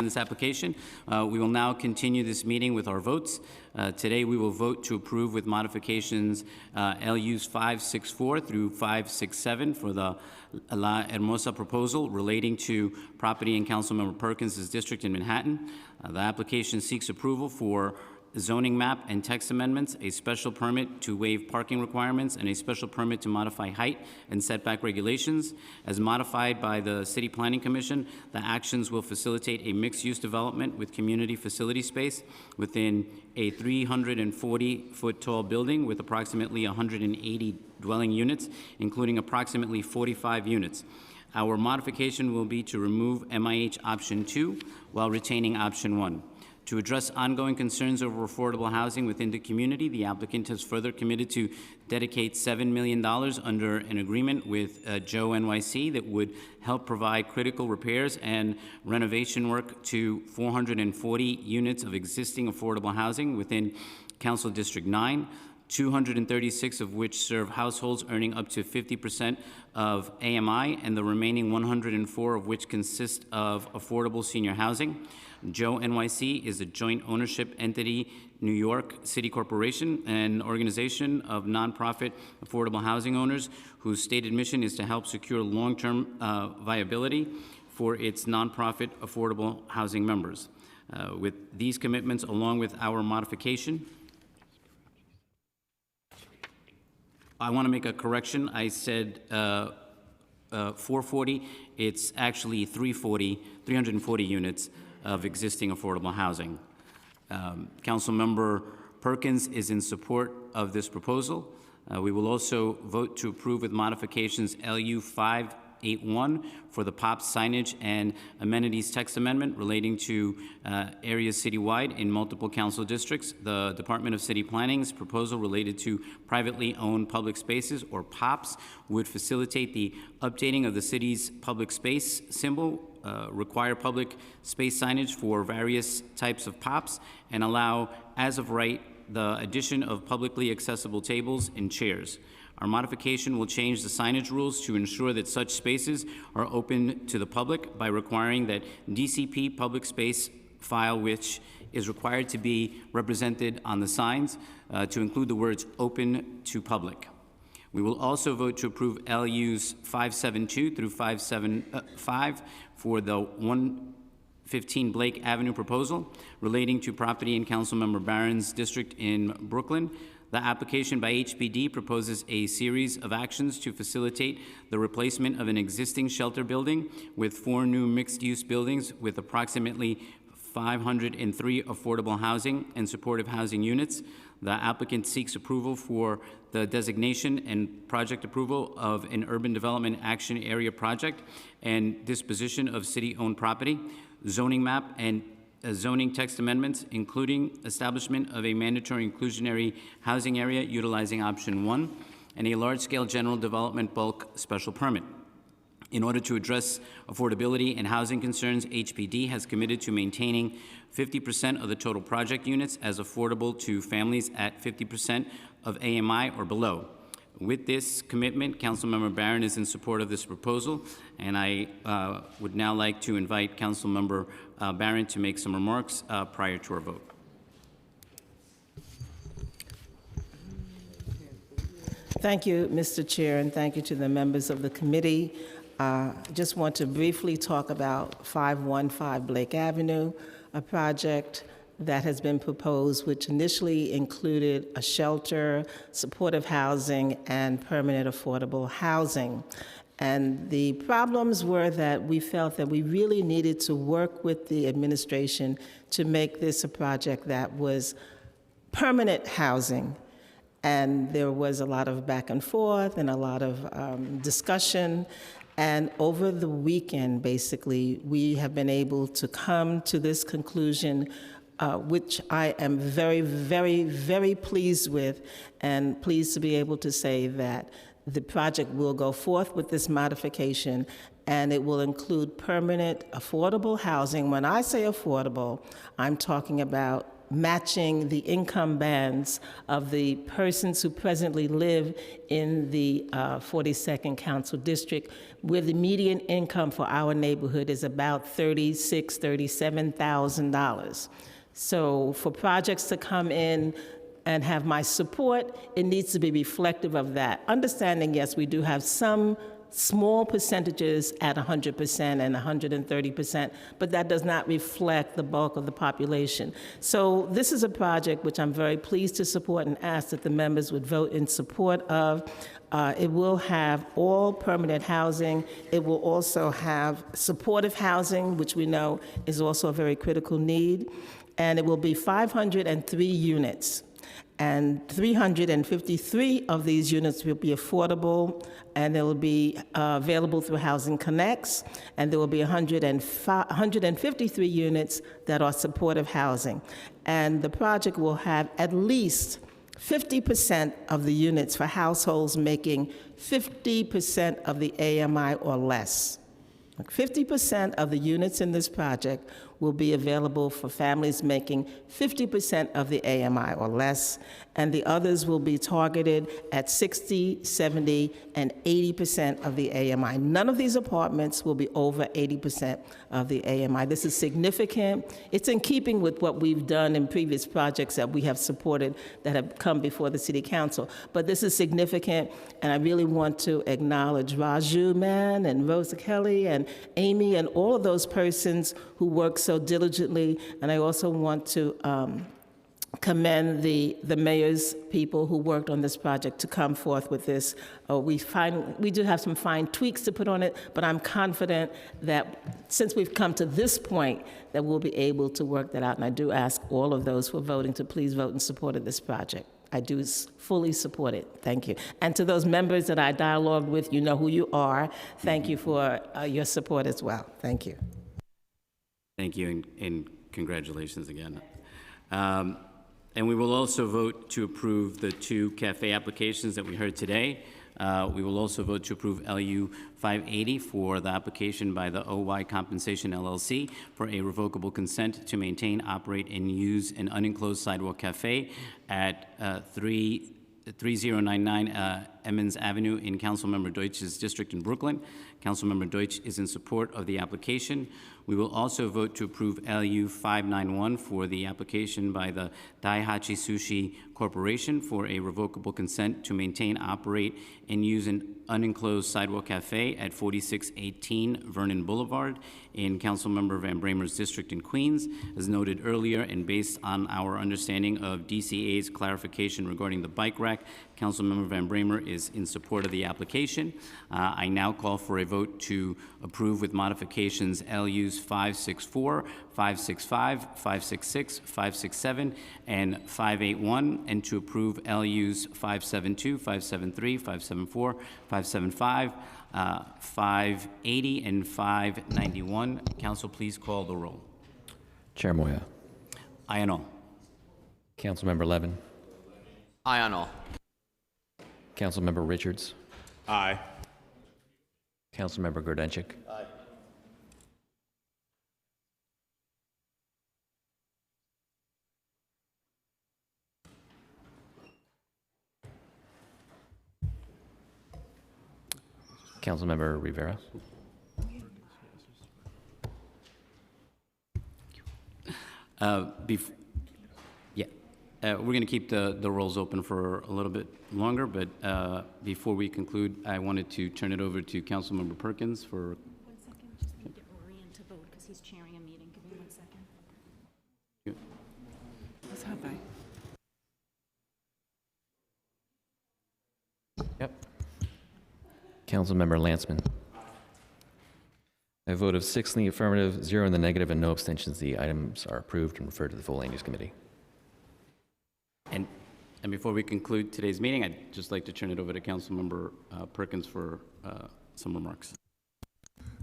this application. We will now continue this meeting with our votes. Today we will vote to approve with modifications LUs 564 through 567 for the La Hermosa proposal relating to property in Councilmember Perkins' district in Manhattan. The application seeks approval for zoning map and text amendments, a special permit to waive parking requirements, and a special permit to modify height and setback regulations. As modified by the City Planning Commission, the actions will facilitate a mixed-use development with community facility space within a 340-foot-tall building with approximately 180 dwelling units, including approximately 45 units. Our modification will be to remove MIH option 2 while retaining option 1. To address ongoing concerns over affordable housing within the community, the applicant has further committed to dedicate $7 million under an agreement with Joe Nycc that would help provide critical repairs and renovation work to 440 units of existing affordable housing within Council District 9, 236 of which serve households earning up to 50% of AMI, and the remaining 104 of which consist of affordable senior housing. Joe Nycc is a joint ownership entity, New York City Corporation, an organization of nonprofit affordable housing owners whose stated mission is to help secure long-term viability for its nonprofit affordable housing members. With these commitments, along with our modification, I want to make a correction. I said 440. It's actually 340 units of existing affordable housing. Councilmember Perkins is in support of this proposal. We will also vote to approve with modifications LU 581 for the POPs signage and amenities text amendment relating to areas citywide in multiple council districts. The Department of City Planning's proposal related to privately owned public spaces, or POPs, would facilitate the updating of the city's public space symbol, require public space signage for various types of POPs, and allow, as of right, the addition of publicly accessible tables and chairs. Our modification will change the signage rules to ensure that such spaces are open to the public by requiring that DCP public space file, which is required to be represented on the signs, to include the words "open to public." We will also vote to approve LUs 572 through 575 for the 115 Blake Avenue proposal relating to property in Councilmember Barron's district in Brooklyn. The application by HPD proposes a series of actions to facilitate the replacement of an existing shelter building with 4 new mixed-use buildings with approximately 503 affordable housing and supportive housing units. The applicant seeks approval for the designation and project approval of an urban development action area project and disposition of city-owned property, zoning map and zoning text amendments, including establishment of a mandatory inclusionary housing area utilizing option 1, and a large-scale general development bulk special permit. In order to address affordability and housing concerns, HPD has committed to maintaining 50% of the total project units as affordable to families at 50% of AMI or below. With this commitment, Councilmember Barron is in support of this proposal, and I would now like to invite Councilmember Barron to make some remarks prior to our vote. Thank you, Mr. Chair, and thank you to the members of the committee. I just want to briefly talk about 515 Blake Avenue, a project that has been proposed, which initially included a shelter, supportive housing, and permanent affordable housing. And the problems were that we felt that we really needed to work with the administration to make this a project that was permanent housing. And there was a lot of back and forth and a lot of discussion. And over the weekend, basically, we have been able to come to this conclusion, which I am very, very, very pleased with, and pleased to be able to say that the project will go forth with this modification, and it will include permanent affordable housing. When I say affordable, I'm talking about matching the income bands of the persons who presently live in the 42nd Council District, where the median income for our neighborhood is about $36,000, $37,000. So for projects to come in and have my support, it needs to be reflective of that. Understanding, yes, we do have some small percentages at 100% and 130%, but that does not reflect the bulk of the population. So this is a project which I'm very pleased to support and ask that the members would vote in support of. It will have all permanent housing. It will also have supportive housing, which we know is also a very critical need. And it will be 503 units. And 353 of these units will be affordable, and they will be available through Housing Connects, and there will be 153 units that are supportive housing. And the project will have at least 50% of the units for households making 50% of the AMI or less. 50% of the units in this project will be available for families making 50% of the AMI or less, and the others will be targeted at 60, 70, and 80% of the AMI. None of these apartments will be over 80% of the AMI. This is significant. It's in keeping with what we've done in previous projects that we have supported that have come before the City Council. But this is significant, and I really want to acknowledge Raju Mann and Rosa Kelly and Amy and all of those persons who work so diligently. And I also want to commend the mayor's people who worked on this project to come forth with this. We do have some fine tweaks to put on it, but I'm confident that since we've come to this point, that we'll be able to work that out. And I do ask all of those who are voting to please vote in support of this project. I do fully support it. Thank you. And to those members that I dialogued with, you know who you are. Thank you for your support as well. Thank you. Thank you, and congratulations again. And we will also vote to approve the 2 cafe applications that we heard today. We will also vote to approve LU 580 for the application by the OY Compensation LLC for a revocable consent to maintain, operate, and use an unenclosed sidewalk cafe at 3099 Emmons Avenue in Councilmember Deutsch's district in Brooklyn. Councilmember Deutsch is in support of the application. We will also vote to approve LU 591 for the application by the Daihachi Sushi Corporation for a revocable consent to maintain, operate, and use an unenclosed sidewalk cafe at 4618 Vernon Boulevard in Councilmember Van Bramer's district in Queens. As noted earlier, and based on our understanding of DCA's clarification regarding the bike rack, Councilmember Van Bramer is in support of the application. I now call for a vote to approve with modifications LUs 564, 565, 566, 567, and 581, and to approve LUs 572, 573, 574, 575, 580, and 591. Council, please call the roll. Chair Moya. Aye on all. Councilmember Levin. Aye on all. Councilmember Richards. Aye. Councilmember Grodenchik. Aye. Councilmember Rivera. We're going to keep the rolls open for a little bit longer, but before we conclude, I wanted to turn it over to Councilmember Perkins for. 1 second, just need to get Maureen to vote because he's chairing a meeting. Give me 1 second. Let's hop by. Yep. Councilmember Lanceman. A vote of 6 in the affirmative, 0 in the negative, and no abstentions. The items are approved and referred to the full Land Use Committee. And before we conclude today's meeting, I'd just like to turn it over to Councilmember Perkins for some remarks.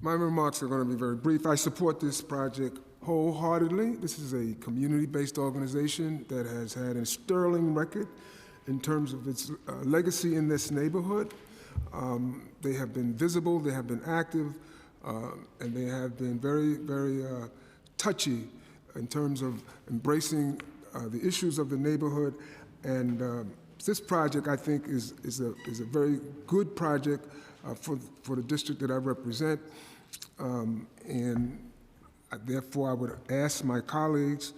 My remarks are going to be very brief. I support this project wholeheartedly. This is a community-based organization that has had a sterling record in terms of its legacy in this neighborhood. They have been visible, they have been active, and they have been very, very touchy in terms of embracing the issues of the neighborhood. And this project, I think, is a very good project for the district that I represent. And therefore, I would ask my colleagues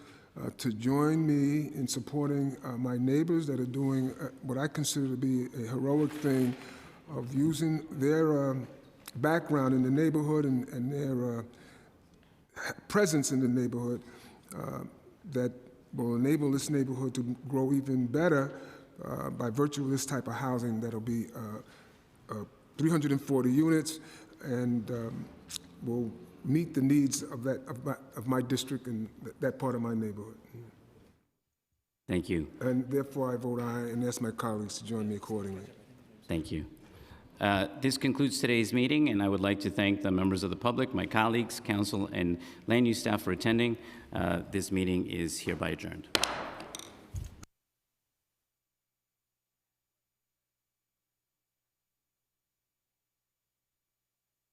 to join me in supporting my neighbors that are doing what I consider to be a heroic thing of using their background in the neighborhood and their presence in the neighborhood that will enable this neighborhood to grow even better by virtue of this type of housing that'll be 340 units and will meet the needs of my district and that part of my neighborhood. Thank you. And therefore, I vote aye and ask my colleagues to join me accordingly. Thank you. This concludes today's meeting, and I would like to thank the members of the public, my colleagues, council, and land use staff for attending. This meeting is hereby adjourned.